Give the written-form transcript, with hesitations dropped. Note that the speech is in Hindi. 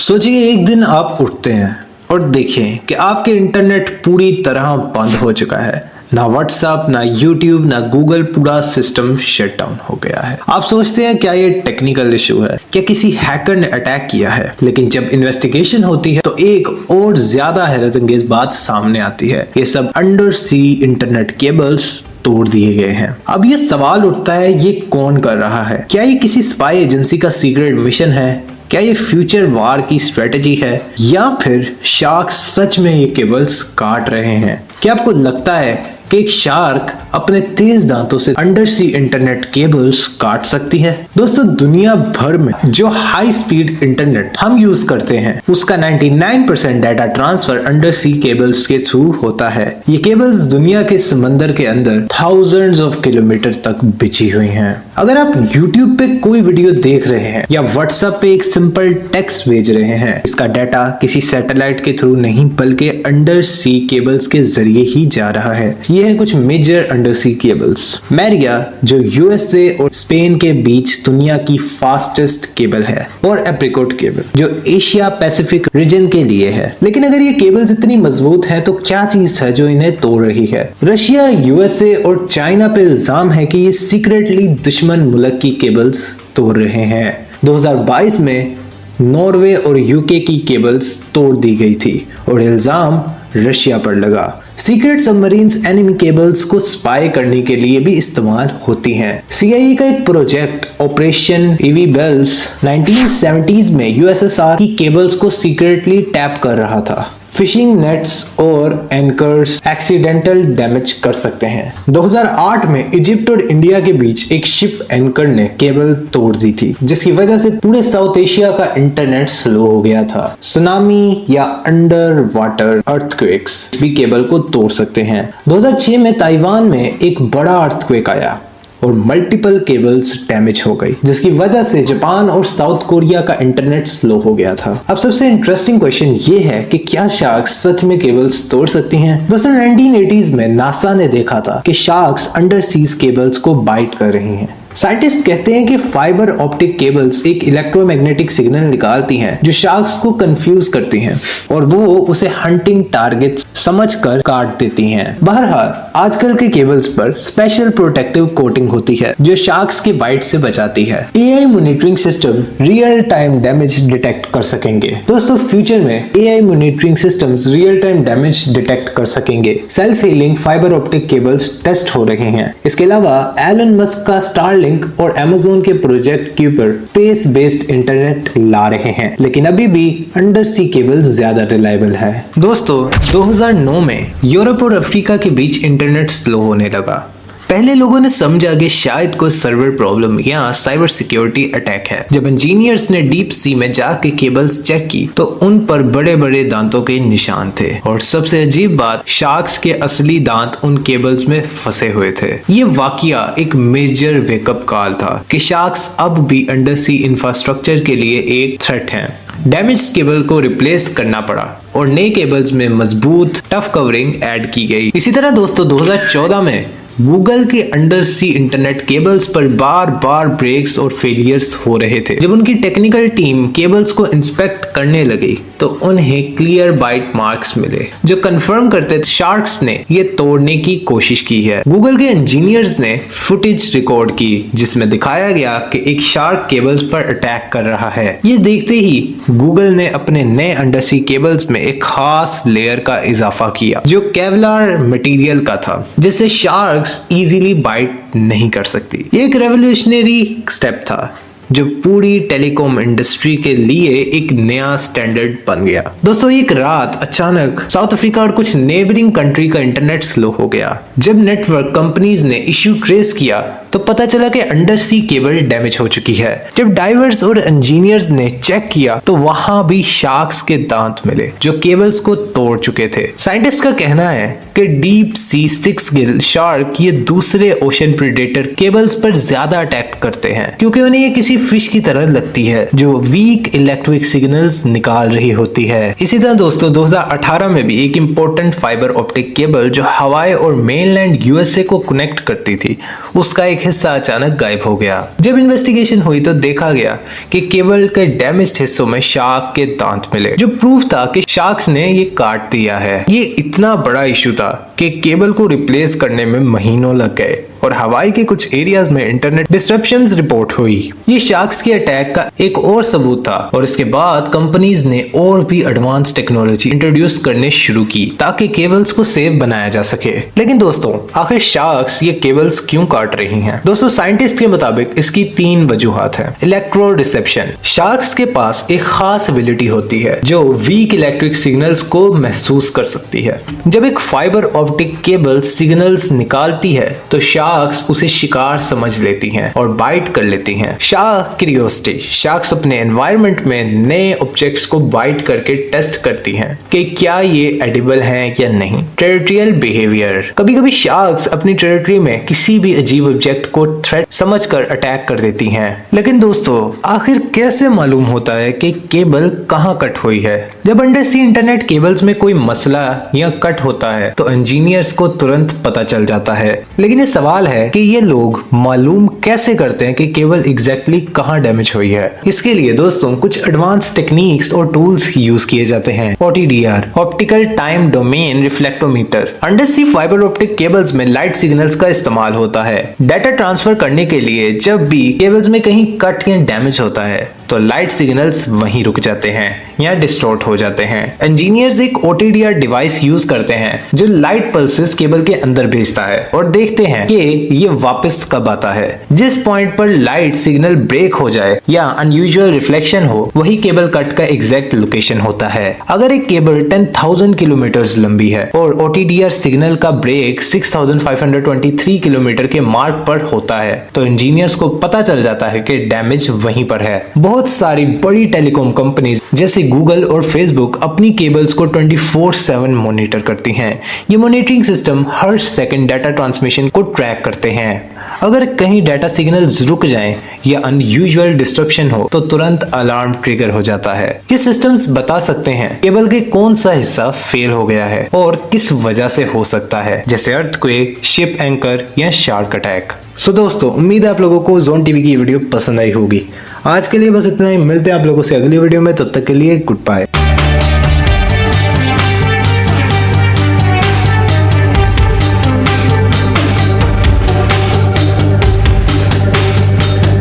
सोचिए एक दिन आप उठते हैं और देखें कि आपके इंटरनेट पूरी तरह बंद हो चुका है। ना व्हाट्सएप, ना यूट्यूब, ना गूगल, पूरा सिस्टम शट डाउन हो गया है। आप सोचते हैं क्या ये टेक्निकल इशू है, क्या किसी हैकर ने अटैक किया है। लेकिन जब इन्वेस्टिगेशन होती है तो एक और ज्यादा हैरत अंगेज बात सामने आती है। ये सब अंडर सी इंटरनेट केबल्स तोड़ दिए गए हैं। अब ये सवाल उठता है, ये कौन कर रहा है? क्या ये किसी स्पाई एजेंसी का सीक्रेट मिशन है? क्या ये फ्यूचर वार की स्ट्रेटजी है, या फिर शार्क्स सच में ये केबल्स काट रहे हैं? क्या आपको लगता है कि एक शार्क अपने तेज दांतों से अंडर सी इंटरनेट केबल्स काट सकती है? दोस्तों, दुनिया भर में जो हाई स्पीड इंटरनेट हम यूज करते हैं उसका 99% डाटा ट्रांसफर अंडर सी केबल्स के थ्रू होता है। ये केबल्स दुनिया के समंदर के अंदर थाउजेंड्स ऑफ किलोमीटर तक बिछी हुई हैं। अगर आप YouTube पे कोई वीडियो देख रहे हैं या WhatsApp पे एक सिंपल टेक्स्ट भेज रहे हैं, इसका डाटा किसी सैटेलाइट के थ्रू नहीं बल्कि अंडर सी केबल्स के जरिए ही जा रहा है। ये है कुछ मेजर अंडर सी केबल्स। मैरिया, जो USA और स्पेन के बीच दुनिया की फास्टेस्ट केबल है, और एप्रिकॉट केबल जो एशिया पैसिफिक रीजन के लिए है। लेकिन अगर ये केबल्स इतनी मजबूत है तो क्या चीज है जो इन्हें तोड़ रही है? रशिया, USA और चाइना पे इल्जाम है कि ये सीक्रेटली दुश्मन मुल्क की केबल्स तोड़ रहे हैं। 2022 में नॉर्वे और UK की केबल्स तोड़ दी गई थी और इल्जाम रशिया पर लगा। सीक्रेट सबमरीन्स एनिमी केबल्स को स्पाई करने के लिए भी इस्तेमाल होती हैं। CIA का एक project operation EV bells 1970s में USSR की केबल्स को सीक्रेटली टैप कर रहा था। फिशिंग नेट्स और एंकर्स एक्सीडेंटल डैमेज कर सकते हैं। 2008 में इजिप्ट और इंडिया के बीच एक शिप एंकर ने केबल तोड़ दी थी, जिसकी वजह से पूरे साउथ एशिया का इंटरनेट स्लो हो गया था। सुनामी या अंडर वाटर अर्थक्वेक्स भी केबल को तोड़ सकते हैं। 2006 में ताइवान में एक बड़ा अर्थक्वेक आया और मल्टीपल केबल्स डैमेज हो गई, जिसकी वजह से जापान और साउथ कोरिया का इंटरनेट स्लो हो गया था। अब सबसे इंटरेस्टिंग क्वेश्चन ये है कि क्या शार्क्स सच में केबल्स तोड़ सकती हैं? दोस्तों, 1980s में नासा ने देखा था कि शार्क्स अंडर सीज केबल्स को बाइट कर रही हैं। साइंटिस्ट कहते हैं कि फाइबर ऑप्टिक केबल्स एक इलेक्ट्रोमैग्नेटिक सिग्नल निकालती हैं जो शार्क्स को कंफ्यूज करती हैं और वो उसे हंटिंग टारगेट्स समझकर काट देती हैं। बहरहाल, आजकल के केबल्स पर स्पेशल प्रोटेक्टिव कोटिंग होती है जो शार्क्स के बाइट से बचाती है। AI monitoring system real time damage detect कर सकेंगे। दोस्तों, फ्यूचर में AI monitoring systems real time damage detect कर सकेंगे। Self healing fibre optic cables test हो रहे हैं। इसके अलावा एलन मस्क का स्टारलिंक और Amazon के project Kuiper space based internet ला रहे हैं, लेकिन अभी भी अंडर सी केबल ज्यादा रिलायबल है। दोस्तों, 2009 में यूरोप और अफ्रीका के बीच इंटरनेट स्लो होने लगा। पहले लोगों ने समझा कि शायद कोई सर्वर प्रॉब्लम या साइबर सिक्योरिटी अटैक है। जब इंजीनियर्स ने डीप सी में जाके केबल्स चेक की तो उन पर बड़े बड़े दांतों के निशान थे, और सबसे अजीब बात, शार्क्स के असली दांत उन केबल्स में फंसे हुए थे। ये वाकया एक मेजर वेकअप कॉल था कि शार्क्स अब भी अंडर सी इंफ्रास्ट्रक्चर के लिए एक थ्रेट हैं। डैमेज केबल को रिप्लेस करना पड़ा और नए केबल्स में मजबूत टफ कवरिंग ऐड की गई। इसी तरह दोस्तों, 2014 में गूगल के अंडर सी इंटरनेट केबल्स पर बार बार ब्रेक्स और फेलियर्स हो रहे थे। जब उनकी टेक्निकल टीम केबल्स को इंस्पेक्ट करने लगी तो उन्हें क्लियर बाइट मार्क्स मिले जो कंफर्म करते थे शार्क्स ने ये तोड़ने की कोशिश की है। गूगल के इंजीनियर्स ने फुटेज रिकॉर्ड की जिसमें दिखाया गया कि एक शार्क केबल्स पर अटैक कर रहा है। ये देखते ही गूगल ने अपने नए अंडर सी केबल्स में एक खास लेयर का इजाफा किया जो केवलार मटेरियल का था, जिससे शार्क इजीली बाइट नहीं कर सकती। ये एक रेवोल्यूशनरी स्टेप था जो पूरी टेलीकॉम इंडस्ट्री के लिए एक नया स्टैंडर्ड बन गया। दोस्तों, एक रात अचानक साउथ अफ्रीका और कुछ नेबरिंग कंट्री का इंटरनेट स्लो हो गया। जब नेटवर्क कंपनीज ने इश्यू ट्रेस किया तो पता चला कि अंडर सी केबल डैमेज हो चुकी है। जब डाइवर्स और इंजीनियर्स ने चेक किया तो वहां भी शार्क्स के दांत मिले जो केबल्स को तोड़ चुके थे। साइंटिस्ट का कहना है कि डीप सी 6 गिल शार्क ये दूसरे ओशन प्रेडेटर केबल्स पर ज्यादा अटैक करते हैं क्योंकि उन्हें ये किसी फिश की तरह लगती है जो वीक इलेक्ट्रिक सिग्नल्स निकाल रही होती है। इसी तरह दोस्तों, 2018 में भी एक इम्पोर्टेंट फाइबर ऑप्टिक केबल जो हवाई और मेनलैंड USA को कनेक्ट करती थी, उसका एक हिस्सा अचानक गायब हो गया। जब इन्वेस्टिगेशन हुई तो देखा गया कि केबल के डैमेज्ड हिस्सों में शार्क के दांत मिले, जो प्रूफ था कि शार्क्स ने ये काट दिया है। ये इतना बड़ा इशू था कि केबल को रिप्लेस करने में महीनों लग गए और हवाई के कुछ एरियाज में इंटरनेट डिस्ट्रप्शंस रिपोर्ट हुई। ये शार्क्स के अटैक का एक और सबूत था और इसके बाद कंपनीज ने और भी एडवांस टेक्नोलॉजी इंट्रोड्यूस करने शुरू की ताकि केबल्स को सेफ बनाया जा सके। लेकिन दोस्तों, आखिर शार्क्स ये केबल्स क्यों काट रही हैं? दोस्तों, साइंटिस्ट के मुताबिक इसकी 3 वजूहात हैं। Electro reception. शार्क्स के पास एक खास एबिलिटी होती है जो वीक इलेक्ट्रिक सिग्नल्स को महसूस कर सकती है। जब एक फाइबर ऑप्टिक केबल सिग्नल्स निकालती है तो शार्क्स उसे शिकार समझ लेती हैं और बाइट कर लेती हैं। Shark curiosity. शार्क्स अपने एनवायरनमेंट में नए ऑब्जेक्ट्स को बाइट करके टेस्ट करती हैं कि क्या ये एडिबल हैं या नहीं। Territorial behaviour. कभी-कभी शार्क्स अपनी टेरिटरी में किसी भी अजीब ऑब्जेक्ट को थ्रेट समझकर अटैक कर देती हैं। लेकिन दोस्तों, आखिर कैसे मालूम होता है कि केबल कहाँ कट हुई है? जब अंडरसी इंटरनेट केबल्स में कोई मसला या कट होता है तो इंजीनियर्स को तुरंत पता चल जाता है। लेकिन ये सवाल है कि ये लोग मालूम कैसे करते हैं कि केबल एग्जैक्टली कहां डैमेज हुई है। इसके लिए दोस्तों कुछ एडवांस टेक्निक्स और टूल्स यूज किए जाते हैं। OTDR, optical time domain reflectometer. Undersea fibre optic cables में लाइट सिग्नल्स का इस्तेमाल होता है डाटा ट्रांसफर करने के लिए। जब भी केबल्स में कहीं कट या डैमेज होता है तो लाइट सिग्नल्स वहीं रुक जाते हैं या डिस्टॉर्ट हो जाते हैं। इंजीनियर्स एक OTDR डिवाइस यूज करते हैं जो लाइट पल्सेस केबल के अंदर भेजता है और देखते हैं कि ये वापस कब आता है। जिस पॉइंट पर लाइट सिग्नल ब्रेक हो जाए या अनयूजुअल रिफ्लेक्शन हो, वही केबल कट का एग्जैक्ट लोकेशन होता है। अगर एक केबल 10,000 किलोमीटर लंबी है और OTDR सिग्नल का ब्रेक 6,523 किलोमीटर के मार्क पर होता है तो इंजीनियर्स को पता चल जाता है कि डैमेज वहीं पर है। बहुत सारी बड़ी टेलीकॉम कंपनीज जैसे गूगल और फेसबुक अपनी केबल्स को 24/7 मॉनिटर करती हैं। ये मॉनिटरिंग सिस्टम हर सेकंड डाटा ट्रांसमिशन को ट्रैक करते हैं। अगर कहीं डाटा सिग्नल्स रुक जाएं या अनयूजुअल डिस्ट्रप्शन हो तो तुरंत अलार्म ट्रिगर हो जाता है। ये सिस्टम्स बता सकते हैं केबल के कौन सा हिस्सा फेल हो गया है और किस वजह से हो सकता है, जैसे अर्थक्वेक, शिप एंकर या शार्क अटैक। सो दोस्तों, उम्मीद है आप लोगों को जोन टीवी की वीडियो पसंद आई होगी। आज के लिए बस इतना ही। मिलते हैं आप लोगों से अगली वीडियो में, तब तक के लिए गुड बाय।